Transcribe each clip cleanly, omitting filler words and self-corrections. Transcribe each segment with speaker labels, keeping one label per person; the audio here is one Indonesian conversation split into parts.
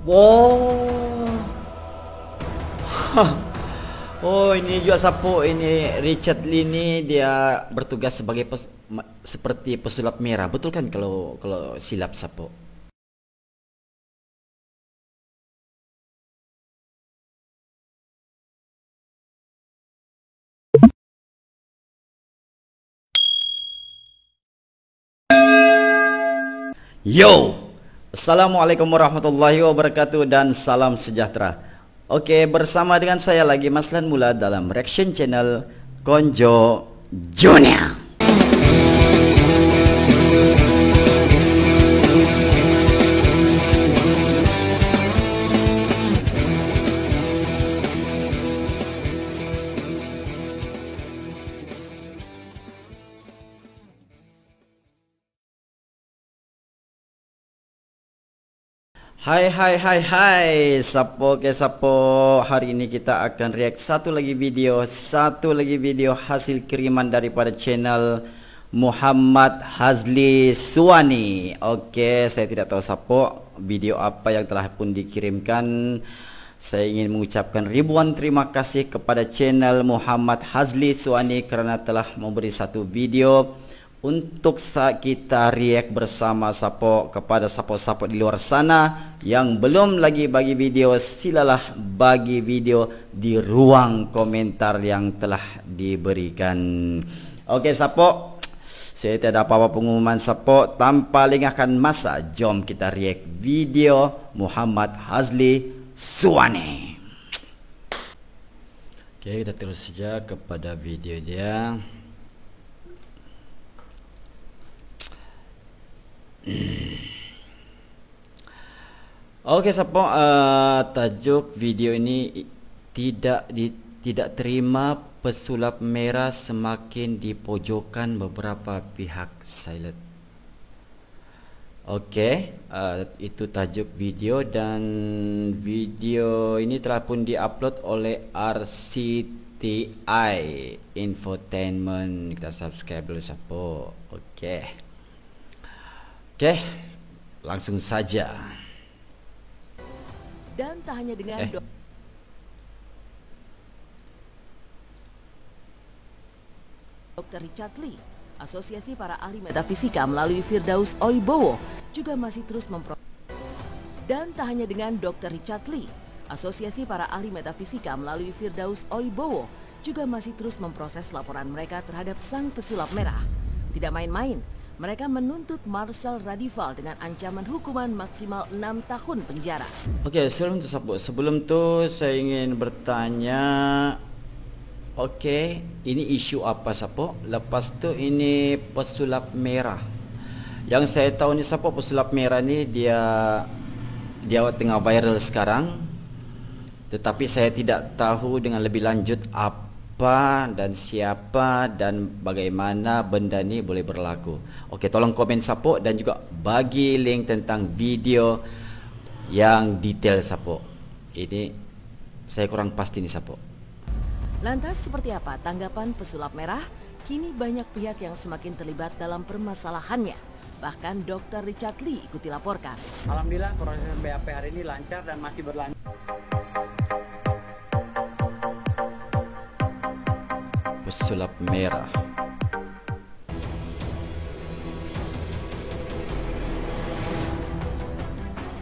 Speaker 1: Wow. Oh, ini juga Sapo. Ini Richard Lee ini dia bertugas sebagai seperti pesulap merah. Betul kan kalau silap Sapo? Yo, assalamualaikum warahmatullahi wabarakatuh dan salam sejahtera. Oke, bersama dengan saya lagi Maslan Mula dalam reaction channel Konjo Junior. Hai, Sapo ke Sapo. Hari ini kita akan react satu lagi video hasil kiriman daripada channel Muhammad Hazli Suwani. Oke, saya tidak tahu Sapo video apa yang telah pun dikirimkan. Saya ingin mengucapkan ribuan terima kasih kepada channel Muhammad Hazli Suwani kerana telah memberi satu video untuk kita react bersama Sapo. Kepada Sapo-Sapo di luar sana yang belum lagi bagi video, silalah bagi video di ruang komentar yang telah diberikan. Oke Sapo, saya tidak ada apa-apa pengumuman Sapo. Tanpa lengahkan masa, jom kita react video Muhammad Hazli Suwani. Oke, kita terus saja kepada video dia. Oke Sapo, tajuk video ini tidak terima pesulap merah semakin dipojokkan beberapa pihak silent. Oke, itu tajuk video dan video ini telah pun diupload oleh RCTI Infotainment. Kita subscribe dulu Sapo. Oke, langsung saja.
Speaker 2: Dan tak hanya dengan Dr. Richard Lee, Asosiasi Para Ahli Metafisika melalui Firdaus Oibowo juga masih terus Dan tak hanya dengan Dr. Richard Lee, Asosiasi Para Ahli Metafisika melalui Firdaus Oibowo juga masih terus memproses laporan mereka terhadap sang pesulap merah. Tidak main-main, mereka menuntut Marcel Radival dengan ancaman hukuman maksimal 6 tahun penjara.
Speaker 1: Oke, sebelum itu saya ingin bertanya. Oke, ini isu apa Sapo? Lepas tu ini pesulap merah. Yang saya tahu ni Sapo, pesulap merah ni dia tengah viral sekarang. Tetapi saya tidak tahu dengan lebih lanjut apa dan siapa dan bagaimana benda ni boleh berlaku. Okey, tolong komen Sapo dan juga bagi link tentang video yang detail Sapo. Ini saya kurang pasti nih Sapo.
Speaker 2: Lantas seperti apa tanggapan pesulap merah? Kini banyak pihak yang semakin terlibat dalam permasalahannya. Bahkan Dr. Richard Lee ikut dilaporkan.
Speaker 3: Alhamdulillah proses BAP hari ini lancar dan masih berlanjut.
Speaker 1: Pesulap merah.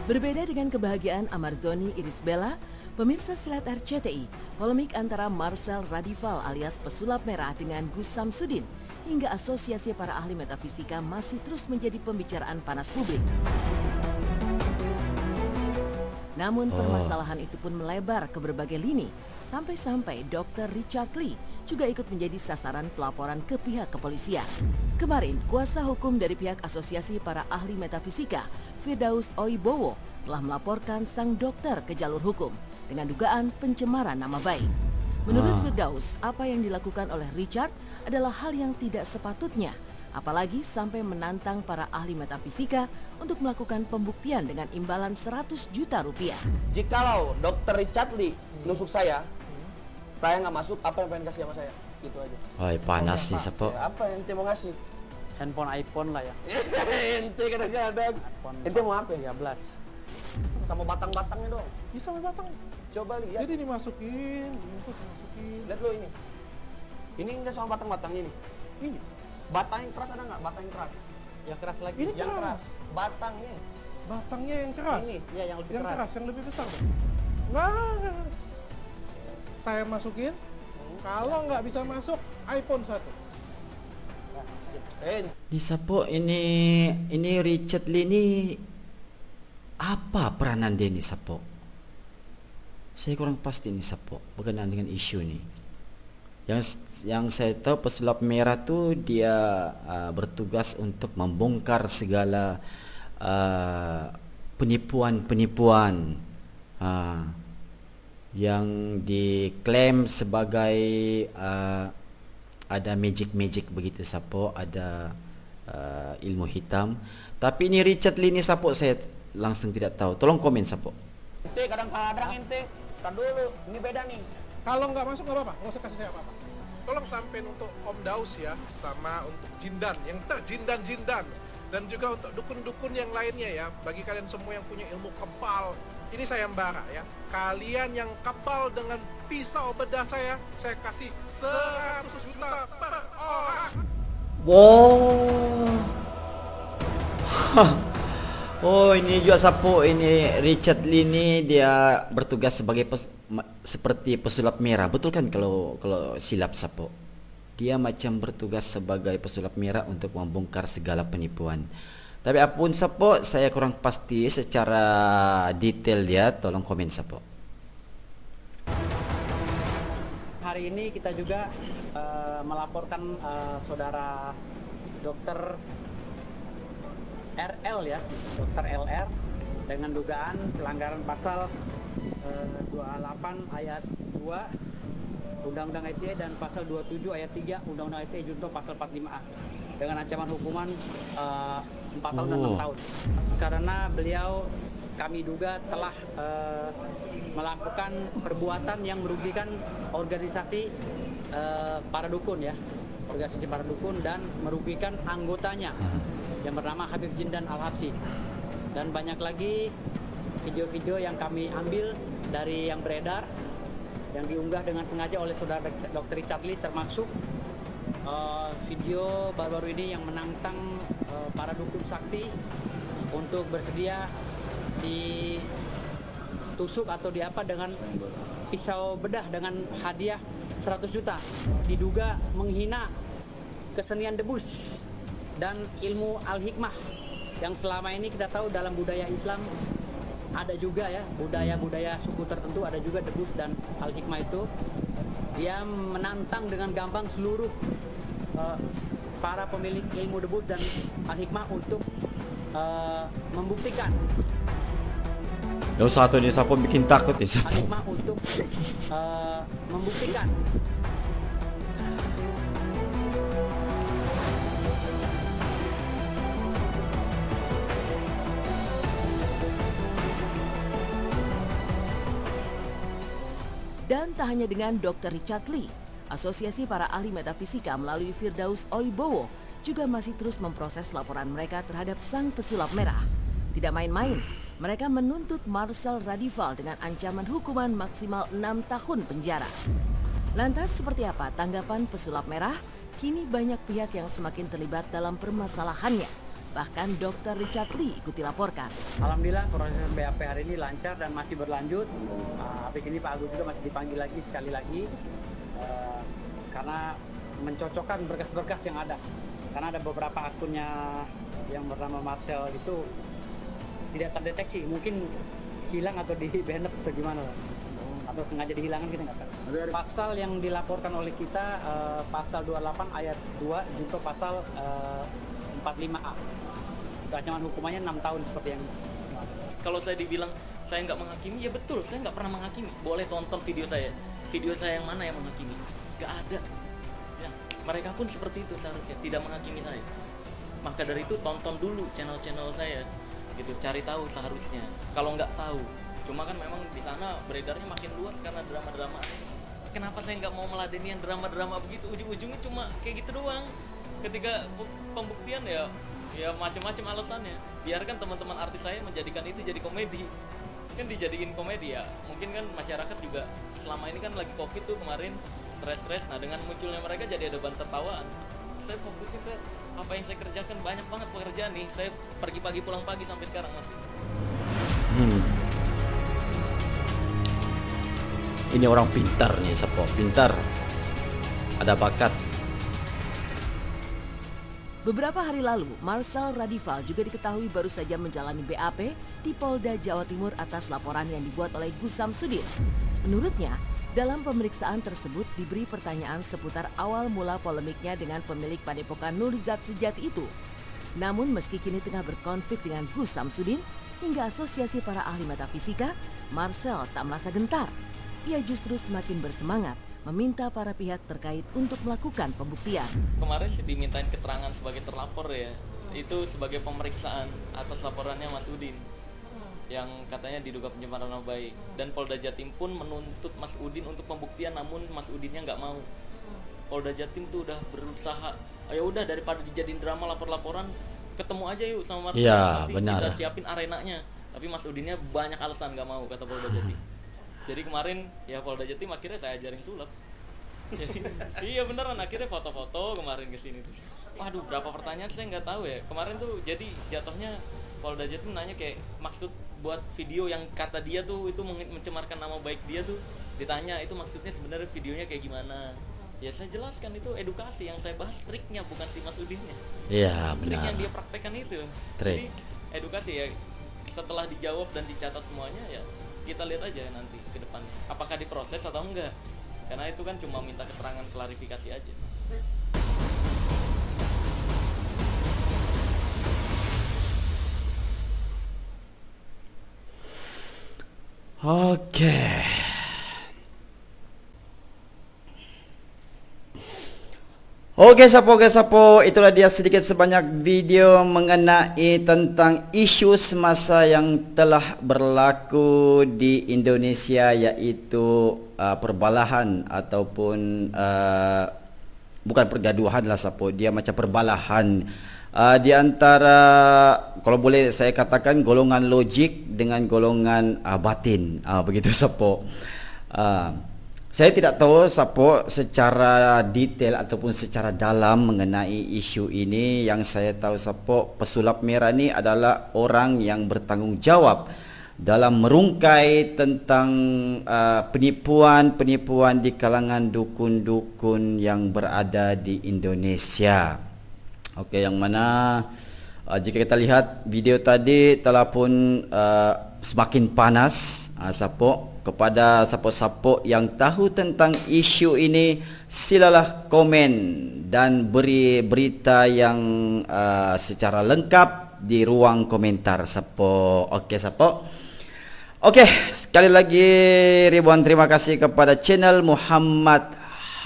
Speaker 2: Berbeda dengan kebahagiaan Amarzoni Iris Bella, pemirsa Silat RCTI, polemik antara Marcel Radival alias pesulap merah dengan Gus Samsudin hingga Asosiasi Para Ahli Metafisika masih terus menjadi pembicaraan panas publik. Namun permasalahan itu pun melebar ke berbagai lini, sampai-sampai Dr. Richard Lee juga ikut menjadi sasaran pelaporan ke pihak kepolisian. Kemarin, kuasa hukum dari pihak Asosiasi Para Ahli Metafisika, Firdaus Oibowo, telah melaporkan sang dokter ke jalur hukum dengan dugaan pencemaran nama baik. Menurut Firdaus, apa yang dilakukan oleh Richard adalah hal yang tidak sepatutnya, apalagi sampai menantang para ahli metafisika untuk melakukan pembuktian dengan imbalan 100 juta rupiah.
Speaker 4: Jikalau Dr. Richard Lee nusuk saya nggak masuk, apa yang pengen kasih sama saya? Gitu aja.
Speaker 1: Wah, panas nih Sapo.
Speaker 4: Ya, apa yang ente mau ngasih?
Speaker 3: Handphone iPhone lah ya.
Speaker 4: Ente kadang-kadang. Ente mau apa?
Speaker 3: 13.
Speaker 4: sama batang-batangnya dong.
Speaker 5: Bisa sampai batang.
Speaker 4: Coba lihat.
Speaker 5: Jadi dimasukin, dimasukin.
Speaker 4: Lihat lo ini. Ini enggak sama batang-batangnya nih.
Speaker 5: Ini.
Speaker 4: Batang yang keras ada nggak? Batang yang keras.
Speaker 3: Yang keras lagi.
Speaker 5: Ini
Speaker 4: Yang
Speaker 5: keras.
Speaker 4: keras. Batangnya.
Speaker 5: Batangnya yang keras.
Speaker 4: Ini.
Speaker 3: Iya, yang lebih
Speaker 5: Yang
Speaker 3: keras.
Speaker 5: keras, yang lebih besar. Nah, saya masukin. Kalau nggak bisa masuk, iPhone 1.
Speaker 1: Di Sapo ini Richard Lee ini apa peranan dia nih Sapo? Saya kurang pasti nih Sapo berkenaan dengan isu ini. Yang saya tahu pesulap merah tuh dia bertugas untuk membongkar segala penipuan-penipuan yang diklaim sebagai ada magic begitu Sapo, ada ilmu hitam. Tapi ini Richard Lee ini Sapo saya langsung tidak tahu. Tolong komen Sapo.
Speaker 4: Ente kadang-kadang ente, tar dulu, ini beda nih.
Speaker 5: Kalau nggak masuk nggak apa-apa, nggak usah kasih saya apa-apa. Tolong sampein untuk Om Daus ya, sama untuk Jindan, yang terjindan-jindan. Dan juga untuk dukun-dukun yang lainnya ya, bagi kalian semua yang punya ilmu kebal. Ini sayembara ya, kalian yang kebal dengan pisau bedah saya kasih 100 juta per orang.
Speaker 1: Wow. Oh, ini juga Sapo, ini Richard Lee ini dia bertugas sebagai seperti pesulap merah. Betul kan kalau silap Sapo? Dia macam bertugas sebagai pesulap merah untuk membongkar segala penipuan. Tapi apapun Sapo, saya kurang pasti secara detail dia. Tolong komen Sapo.
Speaker 3: Hari ini kita juga melaporkan saudara Dokter RL ya, Dokter LR dengan dugaan pelanggaran pasal 28 ayat 2 Undang-Undang ITE dan pasal 27 ayat 3 Undang-Undang ITE junto pasal 45A dengan ancaman hukuman 4 tahun dan 6 tahun. Karena beliau kami duga telah melakukan perbuatan yang merugikan organisasi para dukun ya, organisasi para dukun dan merugikan anggotanya yang bernama Habib Jindan Al-Habsyi. Dan banyak lagi video-video yang kami ambil dari yang beredar yang diunggah dengan sengaja oleh saudara Dr. Richard Lee, termasuk video baru-baru ini yang menantang para dukun sakti untuk bersedia ditusuk atau diapa dengan pisau bedah dengan hadiah 100 juta. Diduga menghina kesenian debus dan ilmu al-hikmah yang selama ini kita tahu dalam budaya Islam ada juga ya, budaya-budaya suku tertentu ada juga debus dan al-hikmah itu. Dia menantang dengan gampang seluruh para pemilik ilmu debus dan al-hikmah untuk membuktikan.
Speaker 1: Satu ini Sapo bikin takut nih Sapo.
Speaker 3: Al-hikmah untuk membuktikan.
Speaker 2: Dan tak hanya dengan Dr. Richard Lee, Asosiasi Para Ahli Metafisika melalui Firdaus Oibowo juga masih terus memproses laporan mereka terhadap sang pesulap merah. Tidak main-main, mereka menuntut Marcel Radival dengan ancaman hukuman maksimal 6 tahun penjara. Lantas seperti apa tanggapan pesulap merah? Kini banyak pihak yang semakin terlibat dalam permasalahannya. Bahkan Dr. Richard Lee ikut dilaporkan.
Speaker 3: Alhamdulillah proses BAP hari ini lancar dan masih berlanjut. Habis ini Pak Agus juga masih dipanggil lagi sekali lagi karena mencocokkan berkas-berkas yang ada. Karena ada beberapa akunnya yang bernama Marcel itu tidak terdeteksi, mungkin hilang atau di banned atau gimana lah. Atau sengaja dihilangkan, kita nggak tahu. Pasal yang dilaporkan oleh kita pasal 28 ayat 2 junto pasal 45A. Ancaman hukumannya 6 tahun seperti yang
Speaker 6: kalau saya dibilang saya nggak menghakimi, ya betul, saya nggak pernah menghakimi. Boleh tonton video saya yang mana yang menghakimi, nggak ada ya. Mereka pun seperti itu seharusnya, tidak menghakimi saya. Maka dari itu tonton dulu channel-channel saya gitu, cari tahu seharusnya. Kalau nggak tahu, cuma kan memang di sana beredarnya makin luas karena drama-drama. Kenapa saya nggak mau meladeni yang drama-drama begitu, ujung-ujungnya cuma kayak gitu doang. Ketika pembuktian ya macam-macam alasannya. Biarkan teman-teman artis saya menjadikan itu jadi komedi. kan dijadiin komedi ya. Mungkin kan masyarakat juga selama ini kan lagi covid tuh kemarin stres. Nah dengan munculnya mereka jadi ada bahan tertawaan. Saya fokusin ke apa yang saya kerjakan, banyak banget pekerjaan nih. Saya pergi pagi pulang pagi sampai sekarang masih.
Speaker 1: Ini orang pintar nih, Sapo, pintar. Ada bakat.
Speaker 2: Beberapa hari lalu, Marcel Radival juga diketahui baru saja menjalani BAP di Polda Jawa Timur atas laporan yang dibuat oleh Gus Samsudin. Menurutnya, dalam pemeriksaan tersebut diberi pertanyaan seputar awal mula polemiknya dengan pemilik Padepokan Nur Zat Sejati itu. Namun meski kini tengah berkonflik dengan Gus Samsudin hingga Asosiasi Para Ahli Metafisika, Marcel tak merasa gentar. Ia justru semakin bersemangat meminta para pihak terkait untuk melakukan pembuktian.
Speaker 6: Kemarin sih dimintain keterangan sebagai terlapor ya. Itu sebagai pemeriksaan atas laporannya Mas Udin yang katanya diduga pencemaran nama baik. Dan Polda Jatim pun menuntut Mas Udin untuk pembuktian, namun Mas Udinnya nggak mau. Polda Jatim tuh udah berusaha, ya udah daripada dijadiin drama lapor-laporan, ketemu aja yuk sama Marcel,
Speaker 1: Ya,
Speaker 6: nanti
Speaker 1: benar.
Speaker 6: kita siapin arenanya. Tapi Mas Udinnya banyak alasan nggak mau, kata Polda Jatim. Jadi kemarin ya Polda Jatim akhirnya saya ajarin sulap. Jadi, iya beneran, akhirnya foto-foto kemarin kesini tuh. Waduh, berapa pertanyaan saya nggak tahu ya. Kemarin tuh jadi jatuhnya Polda Jatim nanya kayak maksud buat video yang kata dia tuh itu mencemarkan nama baik dia tuh, ditanya itu maksudnya sebenarnya videonya kayak gimana. Ya saya jelaskan itu edukasi, yang saya bahas triknya bukan si Mas Udinnya.
Speaker 1: Iya,
Speaker 6: Trik
Speaker 1: benar.
Speaker 6: yang dia praktekkan itu.
Speaker 1: Trik.
Speaker 6: Jadi edukasi ya, setelah dijawab dan dicatat semuanya ya kita lihat aja nanti ke depannya apakah diproses atau enggak, karena itu kan cuma minta keterangan klarifikasi aja.
Speaker 1: Oke. Oke Sapo, itulah dia sedikit sebanyak video mengenai tentang isu semasa yang telah berlaku di Indonesia, yaitu perbalahan ataupun bukan pergaduhan lah Sapo, dia macam perbalahan di antara, kalau boleh saya katakan, golongan logik dengan golongan batin, begitu Sapo. Saya tidak tahu Sapo secara detail ataupun secara dalam mengenai isu ini. Yang saya tahu Sapo, pesulap merah ni adalah orang yang bertanggung jawab dalam merungkai tentang penipuan-penipuan di kalangan dukun-dukun yang berada di Indonesia. Okey, yang mana jika kita lihat video tadi telah pun semakin panas, Sapo. Kepada siapa-siapa yang tahu tentang isu ini, silalah komen dan beri berita yang secara lengkap di ruang komentar Sapo. Okey Sapo. Okey, sekali lagi ribuan terima kasih kepada channel Muhammad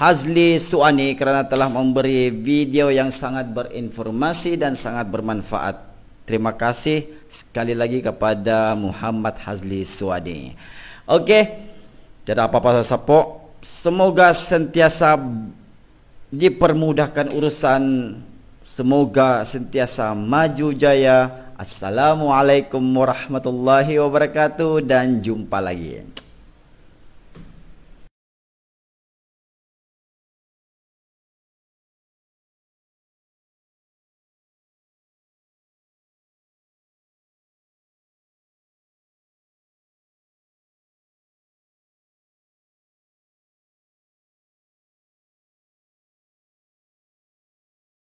Speaker 1: Hazli Suani kerana telah memberi video yang sangat berinformasi dan sangat bermanfaat. Terima kasih sekali lagi kepada Muhammad Hazli Suani. Okey, tidak apa-apa Sapo. Semoga sentiasa dipermudahkan urusan. Semoga sentiasa maju jaya. Assalamualaikum warahmatullahi wabarakatuh dan jumpa lagi.